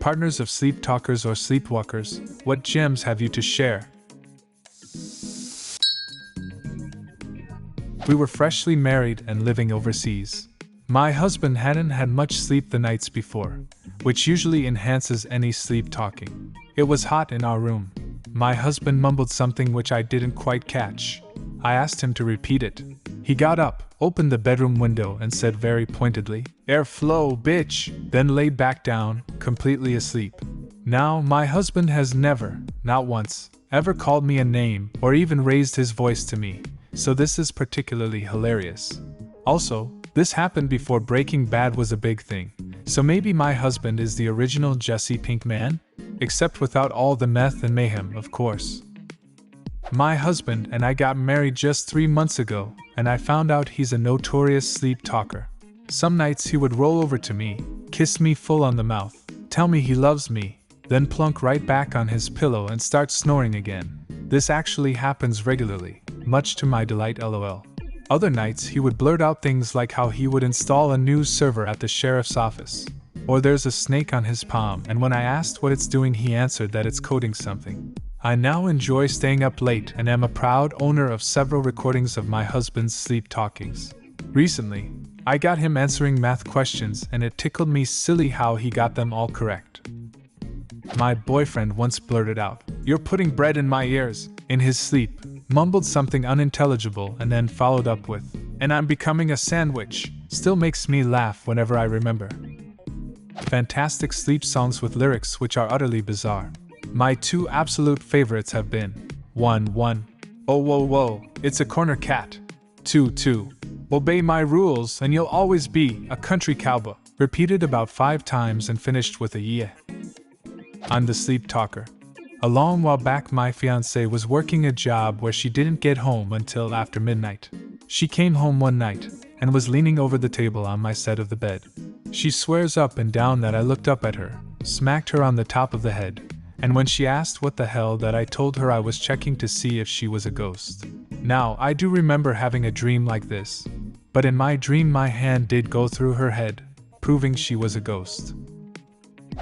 Partners of sleep talkers or sleepwalkers, what gems have you to share? We were freshly married and living overseas. My husband hadn't had much sleep the nights before, which usually enhances any sleep talking. It was hot in our room. My husband mumbled something which I didn't quite catch. I asked him to repeat it. He got up, opened the bedroom window, and said very pointedly, "Airflow, bitch!" then laid back down, completely asleep. Now, my husband has never, not once, ever called me a name or even raised his voice to me, so this is particularly hilarious. Also, this happened before Breaking Bad was a big thing, so maybe my husband is the original Jesse Pinkman? Except without all the meth and mayhem, of course. My husband and I got married just 3 months ago, and I found out he's a notorious sleep talker. Some nights he would roll over to me, kiss me full on the mouth, tell me he loves me, then plunk right back on his pillow and start snoring again. This actually happens regularly, much to my delight, lol. Other nights he would blurt out things like how he would install a new server at the sheriff's office, or there's a snake on his palm, and when I asked what it's doing he answered that it's coding something. I now enjoy staying up late and am a proud owner of several recordings of my husband's sleep talkings. Recently, I got him answering math questions and it tickled me silly how he got them all correct. My boyfriend once blurted out, "You're putting bread in my ears," in his sleep, mumbled something unintelligible and then followed up with, "And I'm becoming a sandwich." Still makes me laugh whenever I remember. Fantastic sleep songs with lyrics which are utterly bizarre. My 2 absolute favorites have been 1. Oh whoa whoa, it's a corner cat. 2. Obey my rules and you'll always be a country cowboy. Repeated about 5 times and finished with a yeah. I'm the sleep talker. A long while back my fiancée was working a job where she didn't get home until after midnight. She came home one night and was leaning over the table on my side of the bed. She swears up and down that I looked up at her, smacked her on the top of the head, and when she asked what the hell that I told her I was checking to see if she was a ghost. Now, I do remember having a dream like this, but in my dream my hand did go through her head, proving she was a ghost.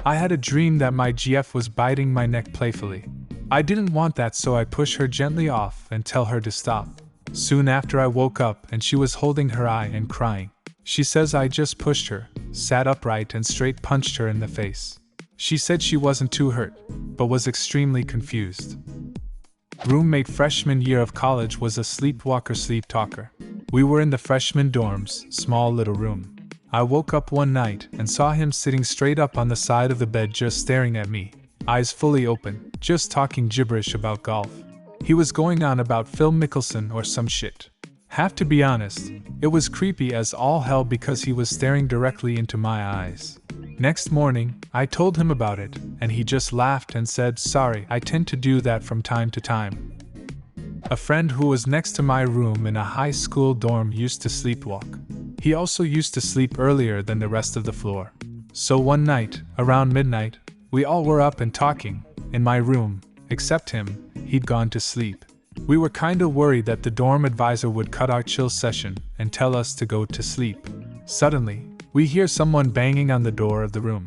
I had a dream that my GF was biting my neck playfully. I didn't want that, so I pushed her gently off and tell her to stop. Soon after I woke up and she was holding her eye and crying. She says I just pushed her, sat upright and straight punched her in the face. She said she wasn't too hurt, but was extremely confused. Roommate freshman year of college was a sleepwalker sleep talker. We were in the freshman dorms, small little room. I woke up one night and saw him sitting straight up on the side of the bed just staring at me, eyes fully open, just talking gibberish about golf. He was going on about Phil Mickelson or some shit. Have to be honest, it was creepy as all hell because he was staring directly into my eyes. Next morning, I told him about it, and he just laughed and said, "Sorry, I tend to do that from time to time." A friend who was next to my room in a high school dorm used to sleepwalk. He also used to sleep earlier than the rest of the floor. So one night, around midnight, we all were up and talking, in my room, except him. He'd gone to sleep. We were kinda worried that the dorm advisor would cut our chill session and tell us to go to sleep. Suddenly, we hear someone banging on the door of the room.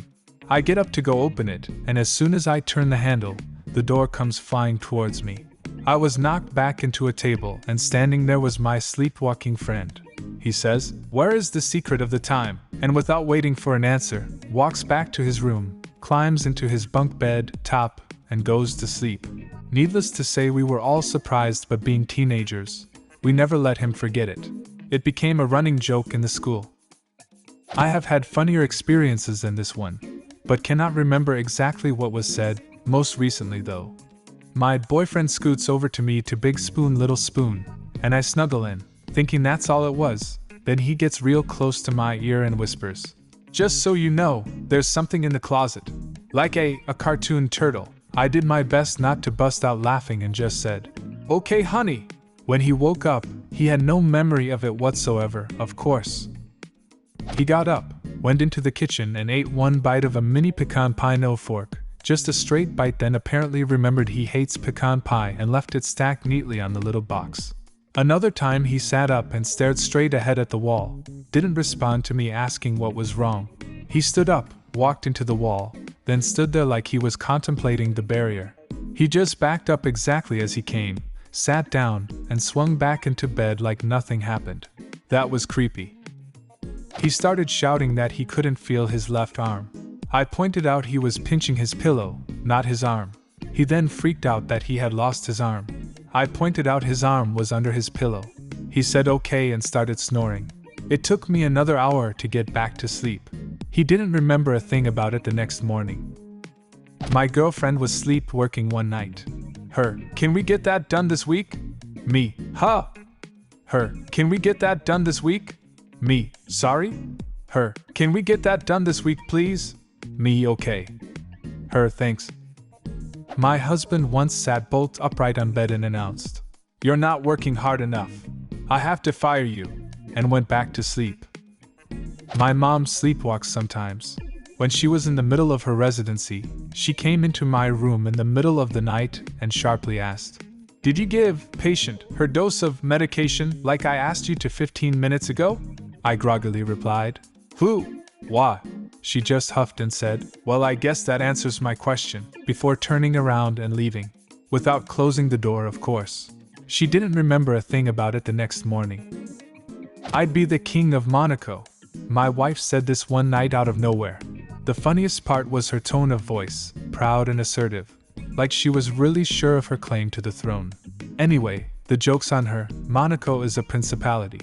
I get up to go open it, and as soon as I turn the handle, the door comes flying towards me. I was knocked back into a table, and standing there was my sleepwalking friend. He says, "Where is the secret of the time?" and without waiting for an answer, walks back to his room, climbs into his bunk bed top, and goes to sleep. Needless to say, we were all surprised, but being teenagers, we never let him forget it. It became a running joke in the school. I have had funnier experiences than this one, but cannot remember exactly what was said, most recently though. My boyfriend scoots over to me to big spoon little spoon, and I snuggle in, thinking that's all it was. Then he gets real close to my ear and whispers, "Just so you know, there's something in the closet." Like a cartoon turtle. I did my best not to bust out laughing and just said, "Okay honey." When he woke up, he had no memory of it whatsoever, of course. He got up, went into the kitchen and ate one bite of a mini pecan pie, no fork, just a straight bite, then apparently remembered he hates pecan pie and left it stacked neatly on the little box. Another time he sat up and stared straight ahead at the wall, didn't respond to me asking what was wrong. He stood up, walked into the wall, then stood there like he was contemplating the barrier. He just backed up exactly as he came, sat down, and swung back into bed like nothing happened. That was creepy. He started shouting that he couldn't feel his left arm. I pointed out he was pinching his pillow, not his arm. He then freaked out that he had lost his arm. I pointed out his arm was under his pillow. He said okay and started snoring. It took me another hour to get back to sleep. He didn't remember a thing about it the next morning. My girlfriend was sleepwalking one night. Her, can we get that done this week? Me, huh? Her, can we get that done this week? Me, sorry? Her, can we get that done this week please? Me, okay. Her, thanks. My husband once sat bolt upright on bed and announced, "You're not working hard enough. I have to fire you," and went back to sleep. My mom sleepwalks sometimes. When she was in the middle of her residency, she came into my room in the middle of the night and sharply asked, "Did you give patient her dose of medication like I asked you to 15 minutes ago?" I groggily replied, "Who? Why?" She just huffed and said, "Well, I guess that answers my question," before turning around and leaving. Without closing the door, of course. She didn't remember a thing about it the next morning. I'd be the king of Monaco. My wife said this one night out of nowhere. The funniest part was her tone of voice, proud and assertive, like she was really sure of her claim to the throne. Anyway, the joke's on her, Monaco is a principality.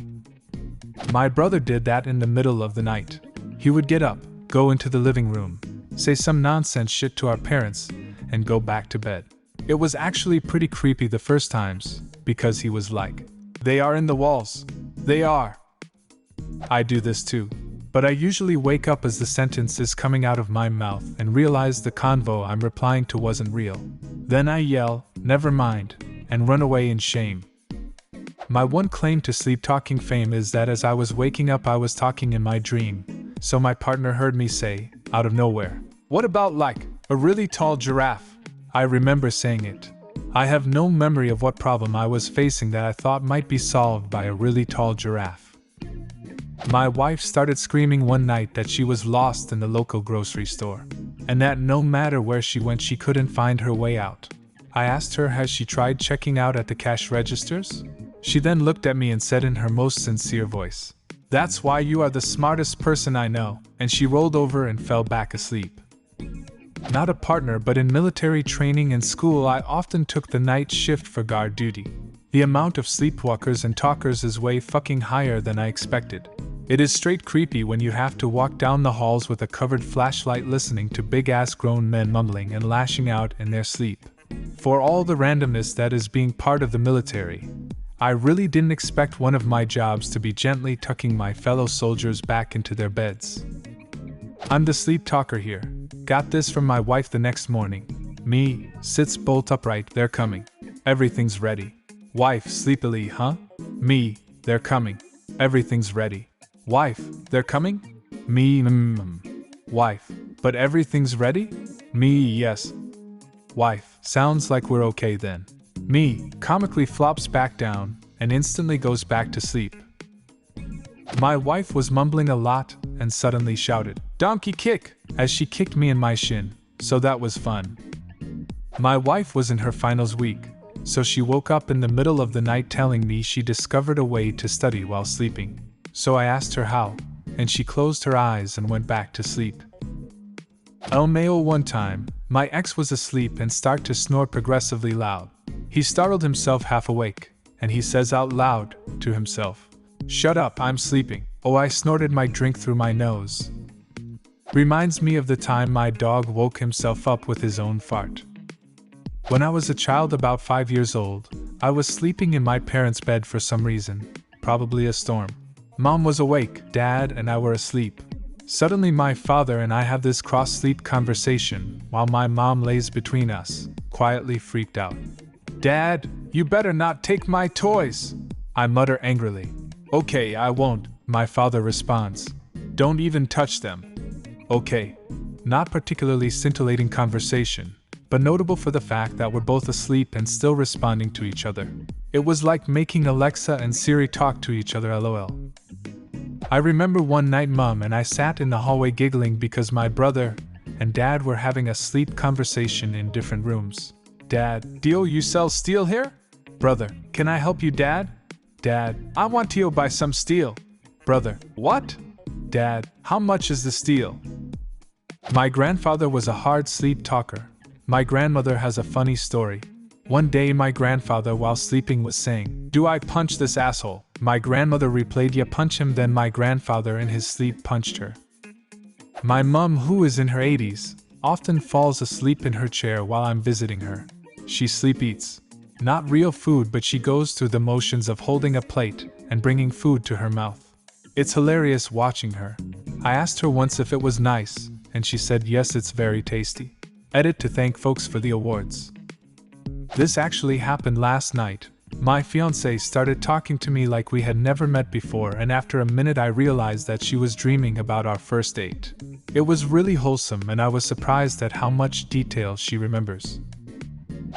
My brother did that in the middle of the night. He would get up, go into the living room, say some nonsense shit to our parents, and go back to bed. It was actually pretty creepy the first times, because he was like, "They are in the walls. They are." I do this too, but I usually wake up as the sentence is coming out of my mouth and realize the convo I'm replying to wasn't real. Then I yell, "Never mind," and run away in shame. My one claim to sleep-talking fame is that as I was waking up I was talking in my dream, so my partner heard me say, out of nowhere, "What about like, a really tall giraffe?" I remember saying it. I have no memory of what problem I was facing that I thought might be solved by a really tall giraffe. My wife started screaming one night that she was lost in the local grocery store, and that no matter where she went she couldn't find her way out. I asked her, has she tried checking out at the cash registers? She then looked at me and said in her most sincere voice, "That's why you are the smartest person I know," and she rolled over and fell back asleep. Not a partner, but in military training and school I often took the night shift for guard duty. The amount of sleepwalkers and talkers is way fucking higher than I expected. It is straight creepy when you have to walk down the halls with a covered flashlight listening to big-ass grown men mumbling and lashing out in their sleep. For all the randomness that is being part of the military, I really didn't expect one of my jobs to be gently tucking my fellow soldiers back into their beds. I'm the sleep talker here. Got this from my wife the next morning. Me, sits bolt upright, "They're coming. Everything's ready." Wife, sleepily, "Huh?" Me, "They're coming. Everything's ready." Wife, "They're coming?" Me, Wife, "But everything's ready?" Me, "Yes." Wife, "Sounds like we're okay then." Me, comically flops back down and instantly goes back to sleep. My wife was mumbling a lot and suddenly shouted, "Donkey kick!" as she kicked me in my shin, so that was fun. My wife was in her finals week, so she woke up in the middle of the night telling me she discovered a way to study while sleeping. So I asked her how, and she closed her eyes and went back to sleep. LMAO one time, my ex was asleep and started to snore progressively loud. He startled himself half awake, and he says out loud to himself, "Shut up, I'm sleeping." Oh, I snorted my drink through my nose. Reminds me of the time my dog woke himself up with his own fart. When I was a child about 5 years old, I was sleeping in my parents' bed for some reason, probably a storm. Mom was awake, Dad and I were asleep. Suddenly my father and I have this cross-sleep conversation while my mom lays between us, quietly freaked out. "Dad, you better not take my toys!" I mutter angrily. "Okay, I won't," my father responds. "Don't even touch them." Okay. Not particularly scintillating conversation, but notable for the fact that we're both asleep and still responding to each other. It was like making Alexa and Siri talk to each other, lol. I remember one night Mom and I sat in the hallway giggling because my brother and Dad were having a sleep conversation in different rooms. Dad, Dio, you sell steel here? Brother, can I help you, Dad? Dad, I want to buy some steel. Brother, what? Dad, how much is the steel? My grandfather was a hard sleep talker. My grandmother has a funny story. One day my grandfather while sleeping was saying, "Do I punch this asshole?" My grandmother replayed, "Ya punch him," then my grandfather in his sleep punched her. My mum, who is in her 80s, often falls asleep in her chair while I'm visiting her. She sleep eats. Not real food, but she goes through the motions of holding a plate and bringing food to her mouth. It's hilarious watching her. I asked her once if it was nice, and she said yes, it's very tasty. Edit to thank folks for the awards. This actually happened last night. My fiancée started talking to me like we had never met before, and after a minute I realized that she was dreaming about our first date. It was really wholesome, and I was surprised at how much detail she remembers.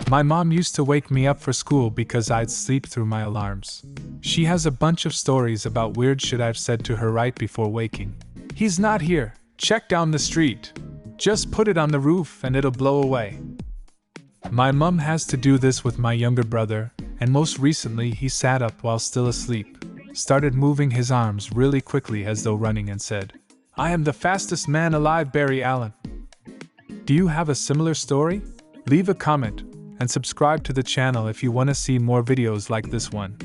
My mom used to wake me up for school because I'd sleep through my alarms. She has a bunch of stories about weird shit I've said to her right before waking. "He's not here. Check down the street. Just put it on the roof and it'll blow away." My mum has to do this with my younger brother, and most recently he sat up while still asleep, started moving his arms really quickly as though running, and said, "I am the fastest man alive, Barry Allen." Do you have a similar story? Leave a comment and subscribe to the channel if you want to see more videos like this one.